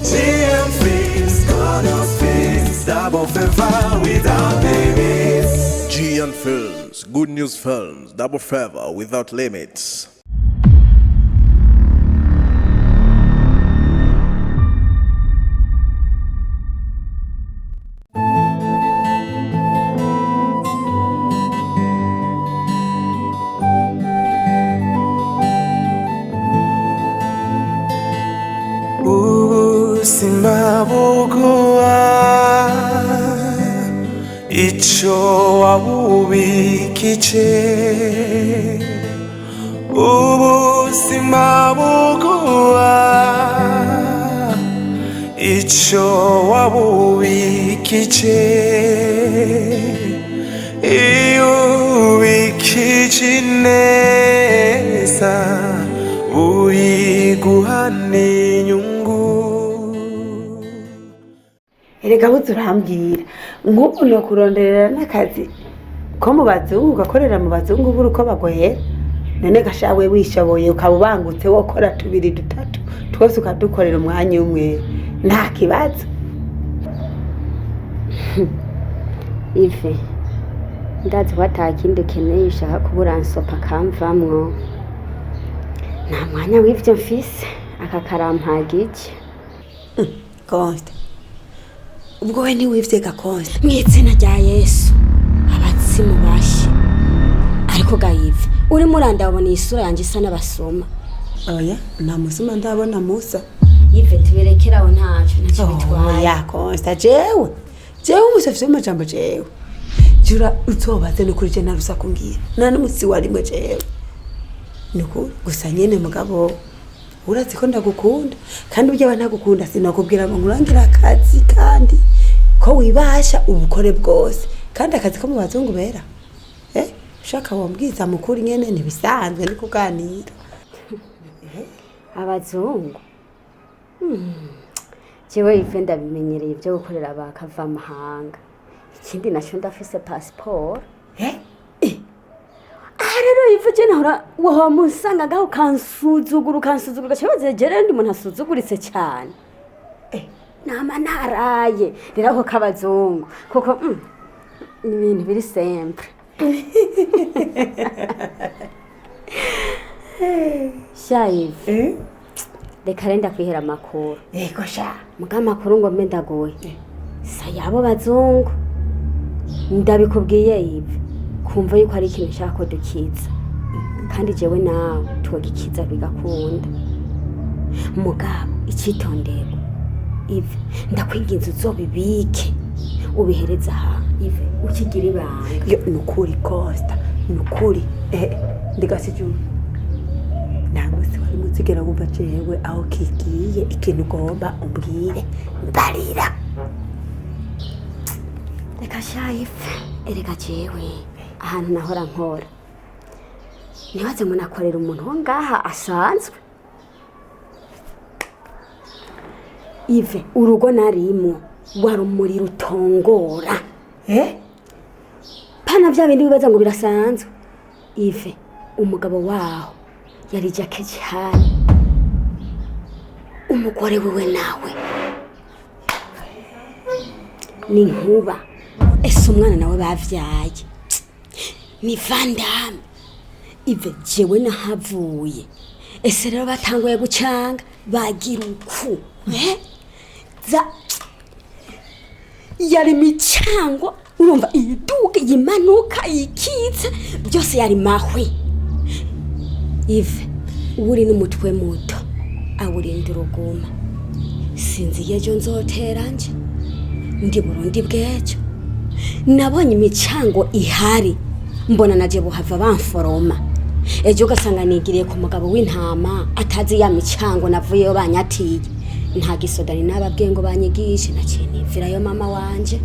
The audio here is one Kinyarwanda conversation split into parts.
GM Films, Godos Films, double favor without limits. GM Films, good news films, double favor without limits. Simabuguwa icho wabubikije simabuguwa icho wabubikije ubikije neza uyiguhane inyungu. Erega buzurambwira nk'ubu no kuronderera n'akazi ko mu bazungu ugakorera mu bazungu buri uko bagoye none gashawe wishoboye ukaba ubangutse wokora tubiri dutatu twose ukadukorera umwanya umwe nta kibazo. Ive ndazi ko atakindi ukeneye ushaka kubura nsopa kamvamwo nta mwanya w'ivyo mfise aka karampagije. Konste ubwo we ntiwivye gakonste mw'izina rya Yesu abatsimu bashe ariko gayive uri murandabona isura yanje isa n'abasoma. Oya nta musuma ndabona Musa. Ive tuberekeraho ntaco bitwaye. Oya Konste jewe umusafise amajambo jewe jura uzobaze no kuri je narusa kumbwira nta n'umusi warimwe jewe nuko gusa nyene mugabo urazi ko ndagukunda kandi ujya banagukunda sinakubwira ngo nkurangira akazi kandi ko wibasha ubukore bwose kandi akazi ko mu bazungu bera ushaka wambwiza mukuri nyene ntibisanzwe ni kuganira. Abazungu jewe Ive ndabimenyereye ibyo gukorera abakava amahanga ikindi naco ndafise passport. Rero Ive je nahora wamusanga gaho kansuzugura cyabaze jere ndi umuntu asuzuguritse cyane. Nama naraye rero ko kabazungu kuko ni ibintu biri simple. Shaive reka renda kwihera amakuru. Yego sha muga makuru ngo mbe ndagoye sayabo bazungu ndabikubwiye Ive kumva yuko ari ikintu nshaka ko dukiza kandi jewe nawe tugikiza bigakunda mugabo icitondero Ive ndakwinginze uzobibike ubihereza aha Ive ukigira ibanga. yo nukuri Costa nukuri ndigasiju namusi wari muzigera wumva jewe aho kigiye ikintu ugomba umbwire mbarira. Reka Shaive ereka jewe ahantu nahora nkora nibaze munakorera umuntu wo ngaha asanzwe. Ive urugo narimo wari umuriro utongora pana vya bindi bibaza ngo birasanzwe. Ive umugabo waho yari jake cyane umugore wewe nawe ni nkuba ese umwana nawe bavyaye ni vandame. Ive jewe nahavuye ese rero batanguye gucanga bagira uku yari micango urumva iduga yimanuka ikitse byose yari mahwi. Ive uri n'umutwe muto awurinda uruguma sinzi yejo nzoteranje ndi Burundi bwejo nabonye imicango ihari mbona naje buhava bamforoma ejo gasanga nigiriye ku mugabo w'intama atazi ya micango navuyeyo banyatiye nta gisodani nababwiye ngo banyigishe naciye nivirayo mama wanje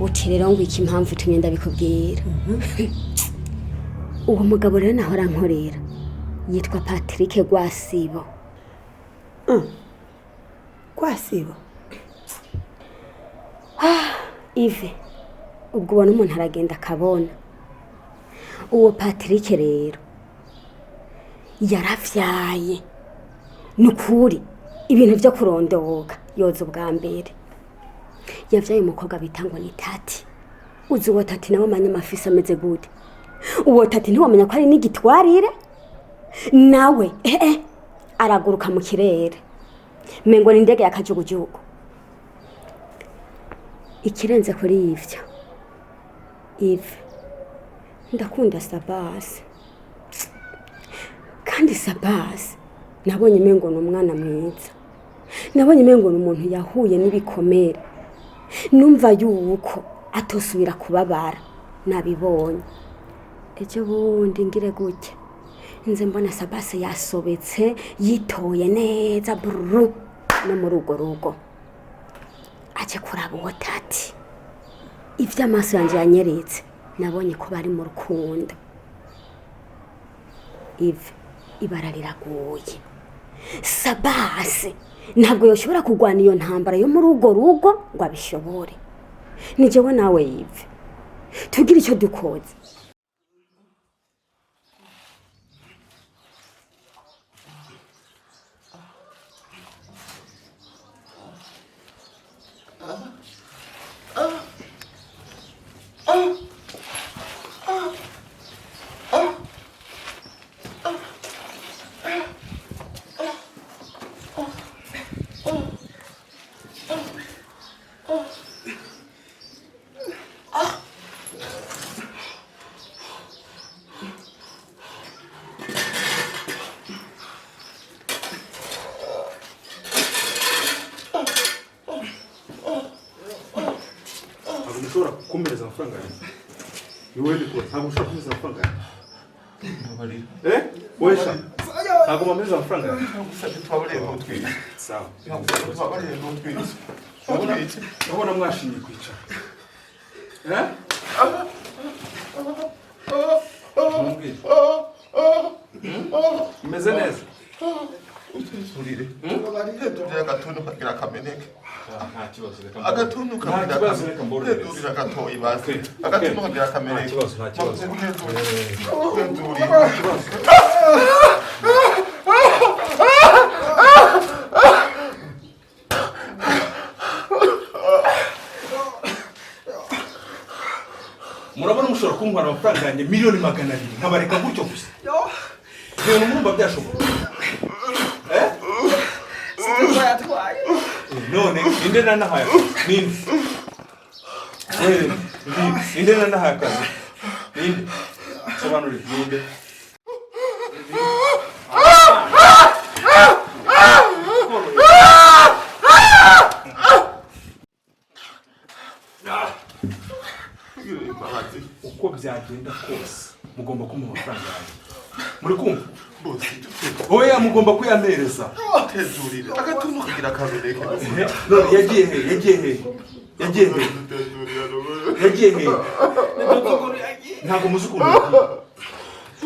uti rero ngo iki impamvu tumye ndabikubwira. uwo mugabo rero nahora nkorera yitwa Patrick Gwasibo. Gwasibo Ive ubwo ubona umuntu aragenda akabona uwo Patrick rero yaravyaye nukuri ibintu byo kurondoka yoza ubwa mbere yavyaye umukobwa bitangwa ni Tati. Uzi uwo Tati nawe manya amafisi ameze gute? Uwo Tati ntiwamenya ko ari n'igitwarire nawe araguruka mu kirere mengo ni indege yakajugujugu. Ikirenze kuri ivyo Ive ndakunda Sabasi, kandi Sabasi nabonye mengo n'umwana mwiza, nabonye mengo n'umuntu yahuye n'ibikomere, numva yuko atosubira kubabara. Nabibonye ejo bundi ngire gutya nze mbona Sabasi yasobetse yitoye neza brrr no mu rugo aje kuraba uwo Tati. Ivyo amaso yanje yanyeretse nabonye ko bari mu rukundo. Ive ibara riraguye. Sabasi ntabwo yoshobora kugwana iyo ntambara yo muri rugo ngo abishobore. Ni jewe nawe Ive tugira icyo dukoze. Ushobora kumereza amafaranga yawe. Iwe ndiko ntabwo ushobora kumereza amafaranga yawe. Ntabarira. Wesha. Ntabwo mamereza amafaranga yawe. Ngusabye twabarire n'utwi. Sawa. Ngusabye twabarire n'utwi. Urabona mwashinye kwicara. Meze neza. Urire. Ubarire tujya gatuntu kagira kameneke. Nta kibazo reka mbona. Agatuntu kagira kameneke. Urira gatoyi base. Agatuntu kagira kameneke. Nta kibazo. Murabona mushobora kuntwara amafaranga yanjye miliyoni 200 nkabareka gutyo gusa. Ibintu murumva byashoboka. None inde nanahaye ninde inde nanahaye akazi ninde sobanura ninde uko byagenda kose mugomba kumuha amafaranga yanjye. Muri kumva oya mugomba kuyamereza. Tezurire agatuntu kagira kabireke. None yagiye ntabwo muzi ukuntu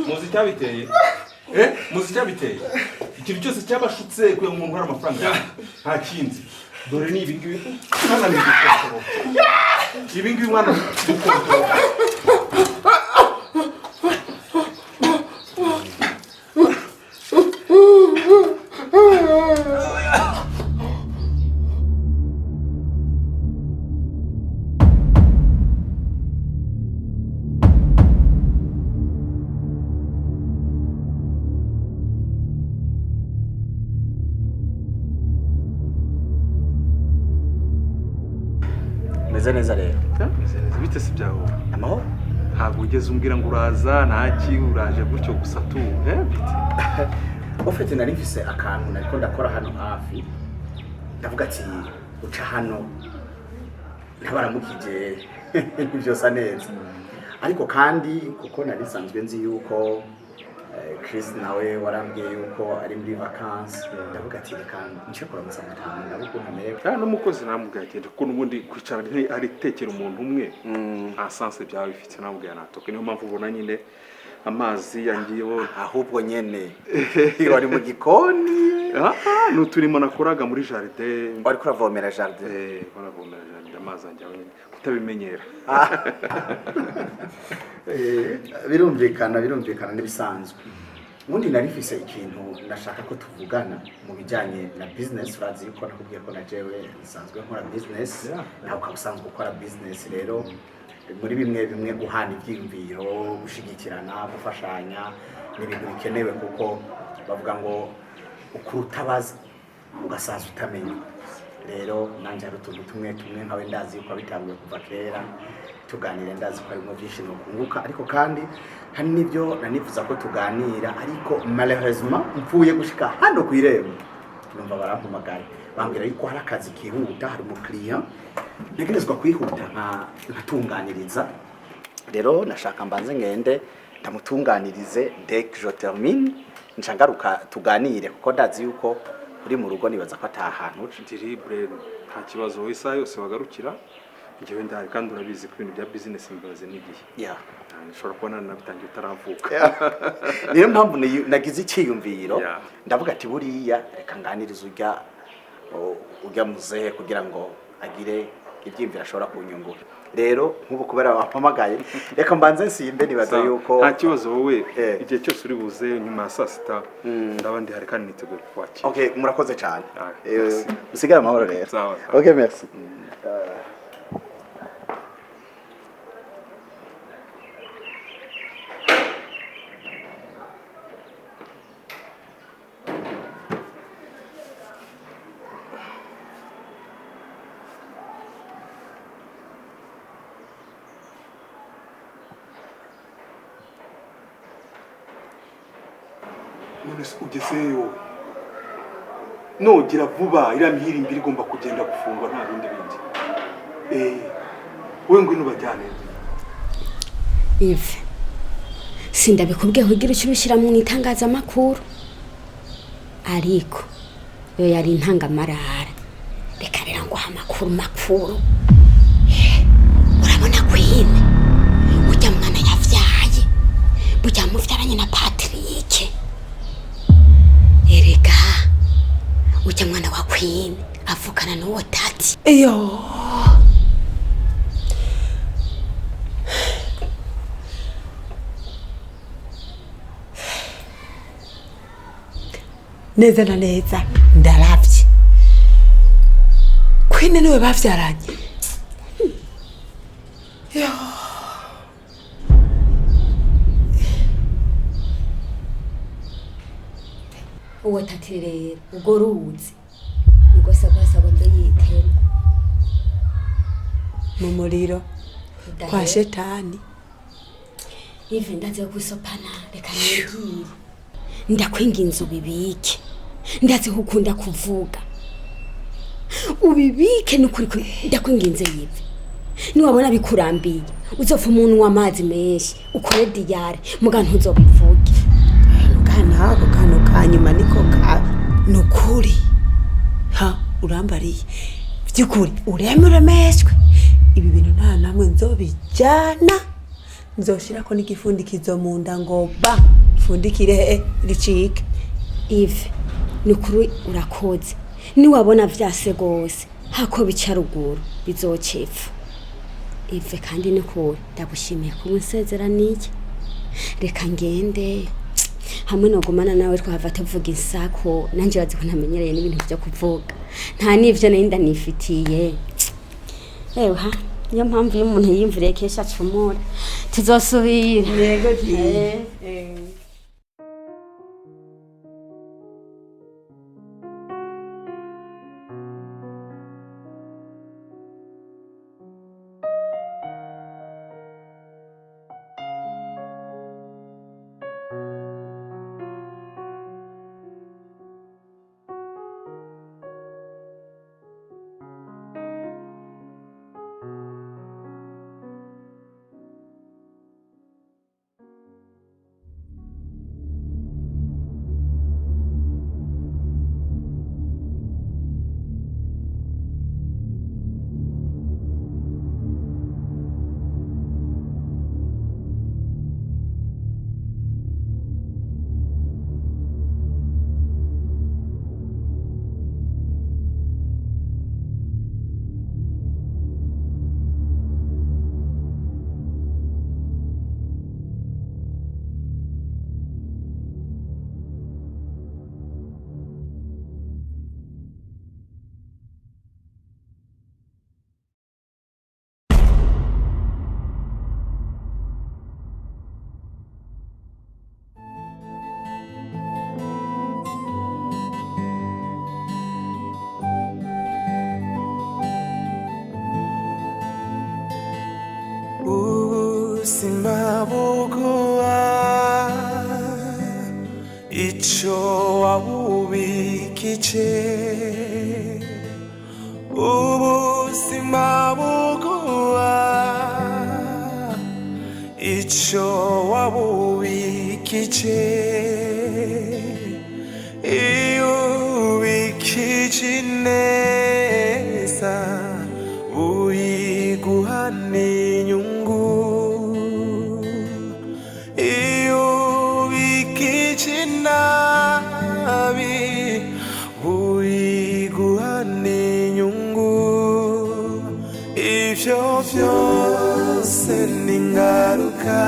muzi cyabiteye. Muzi cyabiteye ikintu cyose cyabashutse kuya umuntu hari amafaranga nta kindi. Dore ni ibingibi mwana ni gukora ibingibi mwana gukora. Meze neza rero. Meze neza bite si byaho? Amahoro? Ntabwo ugeze umbwira ngo uraza ntaki uraje gutyo gusa tu. Bite? Ofete nari mfise akantu nariko ndakora hano hafi. Ndavuga ati uca hano ntabaramukije byose neza. Ariko kandi kuko nari sanzwe nzi yuko Chris nawe warambwiye yuko ari muri vacances. Ndavuga ati reka nce kuramutsa mutana ndabuko nkamere. N'umukozi namubwiye ati ko nubundi kwicara ari tekera umuntu umwe nta sense byawe bifite namubwiye natoke. Niyo mpamvu ubona nyine amazi yangiyeho ahubwo nyene wari mu gikoni. N'uturimo nakoraga muri jardin. Wari kuravomera jardin. Baravomera jardin amazi yangiyeho kutabimenyera. Birumvikana nibisanzwe. ubundi narifise ikintu nashaka ko tuvugana mu bijyanye na business. Urazi yuko nakubwiye ko na jewe nsanzwe nkora business, nawe ukaba usanzwe ukora business. Rero muri bimwe guhana ibyiyumviro, gushigikirana, gufashanya n'ibintu bikenewe, kuko bavuga ngo ukurutabaza ugasaza utamenya. Rero nanje hari utuntu tumwe nkawe ndazi yuko bitanguye kuva kera tuganira, ndazi ko harimo byinshi no kunguka, ariko kandi hari n'ibyo nanifuza ko tuganira, ariko malheureusement mvuye gushika hano ku irembo numva barampamagaye bambwira yuko hari akazi kihuta, hari umukiriya ntegerezwa kwihuta nkatunganiriza. Rero nashaka mbanze ngende ndamutunganirize dès que je termine nshangaruka tuganire, kuko ndazi yuko uri mu rugo nibaza ko atahantu Diribre nta kibazo wesa yose wagarukira njyewe ndari, kandi urabizi ko ibintu bya business mbaze n'igihe nshobora kubona nabitangiye utaravuka. Niyo mpamvu nagize icyiyumviro ndavuga ati buriya reka nganiriza ujya muzehe kugira ngo agire ibyiyumviro ashobora kunyungura. Rero nk'ubu kubera wampamagaye reka mbanze nsimbe nibaza yuko nta kibazo wowe igihe cyose uri buze nyuma ya saa sita ndaba ndi hari kandi niteguye kukwakira. Okay, murakoze cyane. Usigare amahoro rero. Okay, merci. Ugezeyo nogira vuba, iriya mihiri imbere igomba kugenda gufungwa nta bindi bindi. We ngwino bajyane. Ive sindabikubwiye kugira icyo ubishyira mu itangazamakuru, ariko yo yari intangamarara. Reka rero ngo amakuru urabona kwine ujya mwana yavyaye bujya muvyaranye na Patrick. Erega ujya mwana wa Queen avukana n'uwo tati. Iyo neza na neza ndaravye Queen niwe bavyaranye. Uwo tati rero ubwo ruzi ngo sabasaba ndayitera mu muriro kwa shetani. Ive ndaze gusopana, reka nigire ndakwinginze ubibike, ndaze ukunda kuvuga ubibike n'ukuri ndakwinginze. Ive niwabona bikurambiye uzopfa umuntu w'amazi menshi ukore diyare muga ntuzobivuge. Nako kano kanyuma niko nukuri urambariye byukuri uremeshwe. Ibi bintu nta namwe nzobijana, nzoshirako n'igifundikizo mu nda ngo ba fundikire ricike. Ive nukuri urakoze, niwabona vyase gose hako bica ruguru bizocepfa. Ive kandi niko ndagushimiye kumusezeraniye, reka ngende hamwe no gumana nawe twahava tuvuga insako. Nanje bazi ko ntamenyereye n'ibintu byo kuvuga, nta nivyo nenda nifitiye. Ewa niyo mpamvu iyo umuntu yimviriye kesha acumura tuzosubira. Yego buguha icyo wabubikije ubuzima buguha icyo wabubikije iyo ubikije neza uyiguha n'inyungu iyo ubikije nabi uyiguha n'inyungu ibyo byose ni ingaruka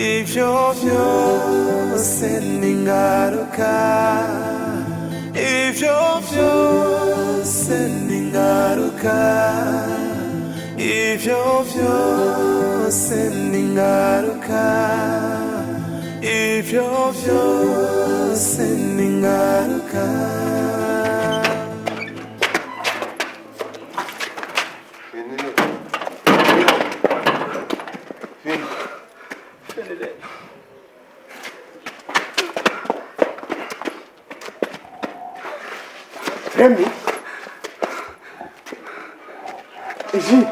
ibyo byose ni ingaruka ibyo byose ni ingaruka ibyo byose ni ingaruka ibyo byose ni ingaruka Remy, Egide,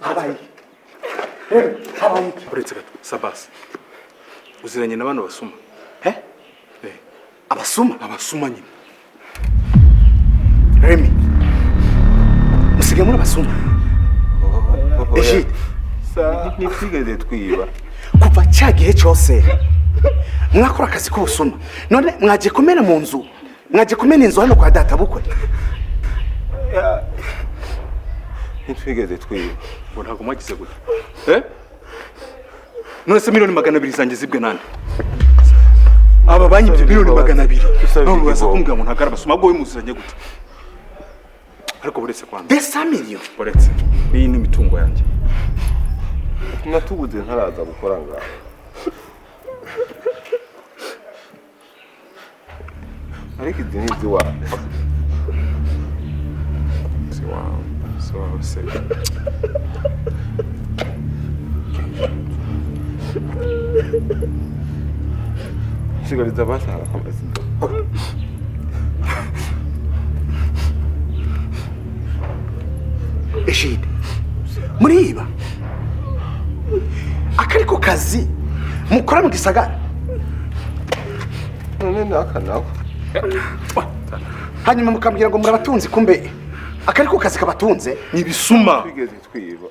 habaye uretse gato Sabasi uziranye n'abantu basuma abasuma nyine Remy, musigaye muri abasuma Egide, ntitwigeze twiba kuva cya gihe cyose mwakora akazi k'ubusuma none mwagiye kumena mu nzu mwagiye kumena inzu hano kwa data bukwe ntitwigeze twiba ngo ntabwo mwagize gute none se miliyoni 200 zanjye zibwe nande aba banyi ibyo miliyoni 200 none uraza kumbwira ngo ntagara basuma bwo wimuziranye gute ariko buretse kwanda 200 million buretse iyi ni imitungo yanjye natubuze ntaraza gukora ngaho ariko izi ni iziwawe se sigariza basanga kamasindo Egide, muriba akariko kazi mukora mu gisagara none nakanaho hanyuma mukambwira ngo murabatunzi kumbe akariko kazi kabatunze ni bisuma twigeze twiba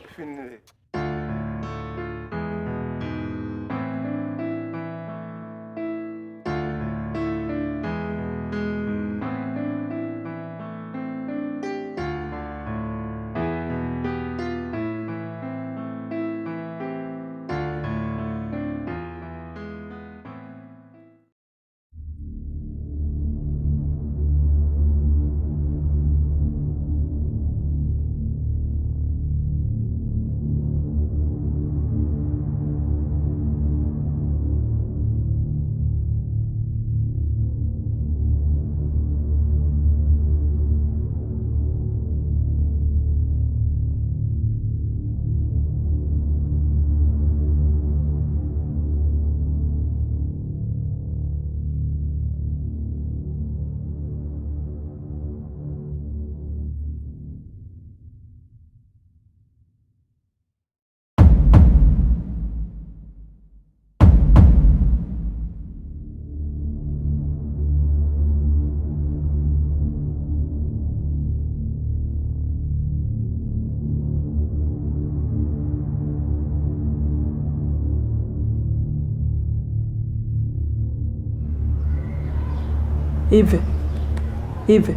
Ive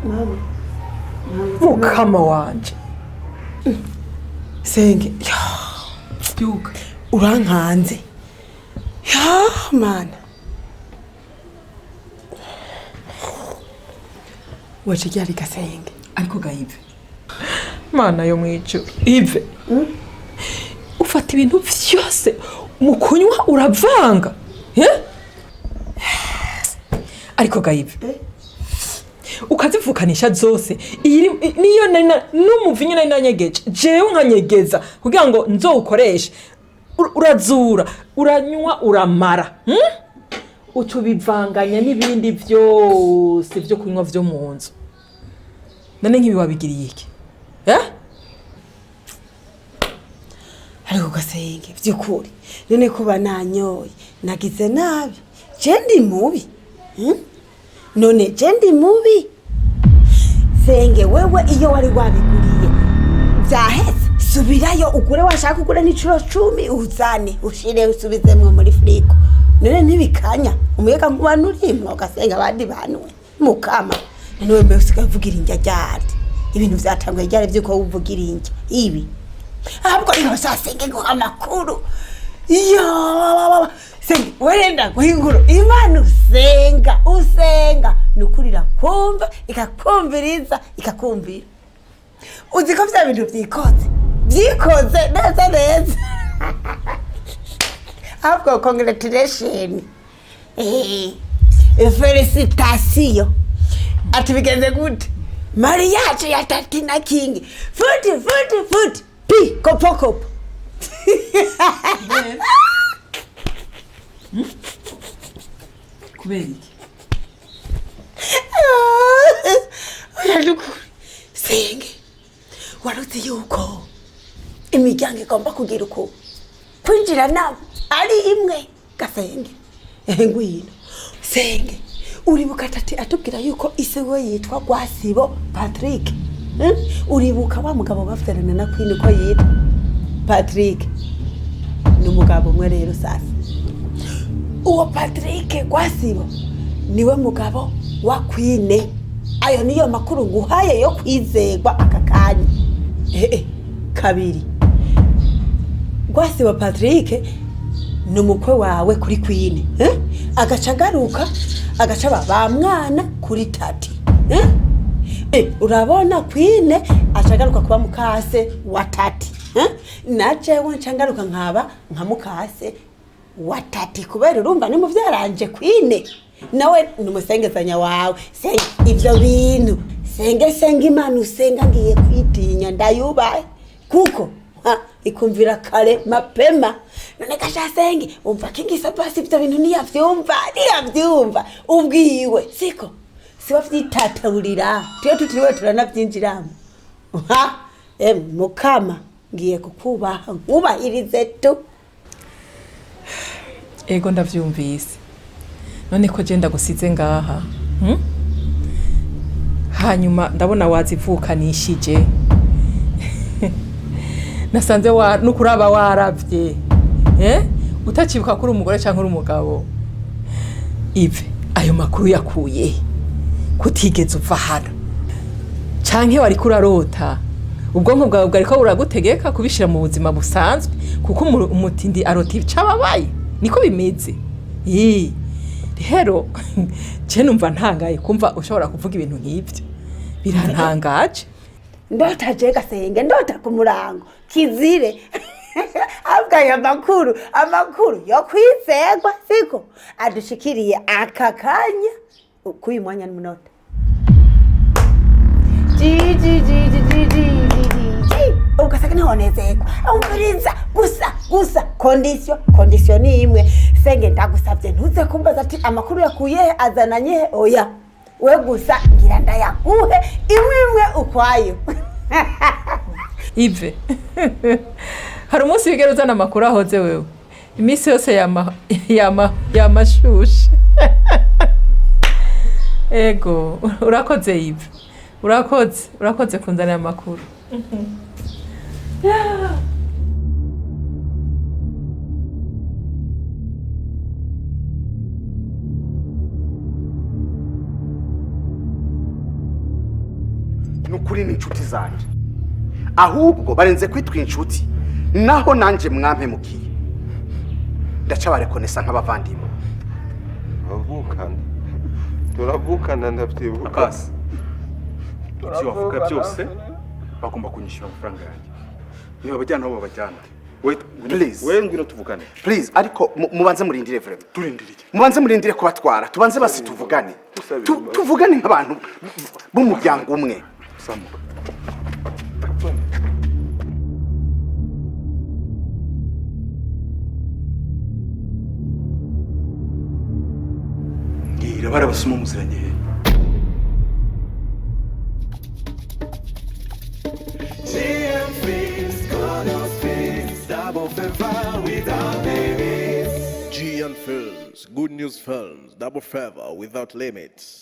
mama mukama wanje senge byuka urankanze mana waje ryari gasenge ariko gayive mana yo mwijuru Ive ufata ibintu byose mu kunywa uravanga ariko gayive ukazivukanisha zose niyo n'umuvinyu nari nanyegeje jewe nkanyegeza kugira ngo nzowukoreshe urazura uranywa uramara utubivanganya n'ibindi byose byo kunywa byo mu nzu nane nk'ibi wabigiriye iki ariko Gasenge by'ukuri none kuba nanyoye nagize nabi je ndi mubi none je ndi mubi Senge wewe iyo wari wabiguriye byaheze subirayo ugure washaka ugure n'icuro 10 uzane ushire usubizemwe muri frigo none ntibikanya umuyega nkubana urimwo Gasenge abandi banwe mukama none mbe usikavugira injya ryari ibintu byatangwe ryari byuko uvugira injya ibi ahubwo niho Senge ngo amakuru iyo Senge werenda guhinguro Imana usenga nukurira kumva ikakumviriza ikakumvira uziko vya bintu byikoze neza ahubwo congratulations felicitation atubigenze gute mariage ya Tatina King foot pi kopo kubera Senge waruzi yuko imiryango igomba kugira uko kwinjira nabo ari imwe Gasenge ngwino Senge uribuka tati atubwira yuko ise we yitwa Gwasibo Patrick uribuka wa mugabo bafiterana na Queen ko yitwa Patrick n'umugabo umwe rero sasa uwo Patrick Gwasibo niwe mugabo wa Queen ayo niyo makuru nguhaye yo kwizegwa akakanya kabiri Gwasibo Patrick numukwe wawe kuri Queen agacagaruka agaca ba mwana kuri tati urabona Queen acagaruka kuba mukase wa tati naje wancangaruka nkaba nka mukase wa tati kubera urumva ni muvyaranje Queen nawe numusengezanya wawe Senge ivyo bintu Senge Imana usenga ngiye kwitinya ndayubaye kuko ikumvira kare mapema none kasha Senge umva kingisa basi ivyo bintu niyavyumva ubwiwe siko siba vyitataburira tiyo tutiriwe turanavyinjiramo mukama ngiye kukubaha nkubahirize tu ego ndavyumvise none ko je ndagusize ngaha hanyuma ndabona wazivukanishije nasanze nukuraba waravye utacibuka kuri umugore cyangwa uri umugabo ive ayo makuru yakuye kutigeze uva hano canke wari kurarota ubwonko bwawe bwariko buragutegeka kubishira mu buzima busanzwe kuko umutindi arota icababaye niko bimeze rero je numva ntangaye kumva ushobora kuvuga ibintu nk'ivyo birantangaje ndota je Gasenge ndota ku murango kizire abwaye amakuru yo kwizegwa siko adushikiriye akakanya kuyi mwanya n'umunota ugasaka nihonezeko umviriza gusa condition ni imwe Senge ndagusavye ntuze kumbaza ati amakuru yakuye azananye oya we gusa ngira ndayakuhe imwe ukwayo ive hari umunsi wigera uzana amakuru ahoze wewe iminsi yose yamashushe ego urakoze ive urakoze kunzanira amakuru nukuri n'inshuti zanje ahubwo barenze kwitwa inshuti naho nanje mwampe mukiye ndaca barekonesa nk'abavandimwe turavukana ndavyibuka Akasi ibyo bavuga byose bagomba kunyishyura amafaranga yanjye niba bajyana aho babajyana Wait, Please. wewe ngwino tuvugane. Please, ariko mubanze murindire vrema. Turindiriye. Mubanze murindire kubatwara. Tubanze basi tuvugane. Tuvugane nk'abantu b'umuryango umwe. Samuka. Ngira barabasoma muziranye. G and Films, Good News Films, Double Favor without limits.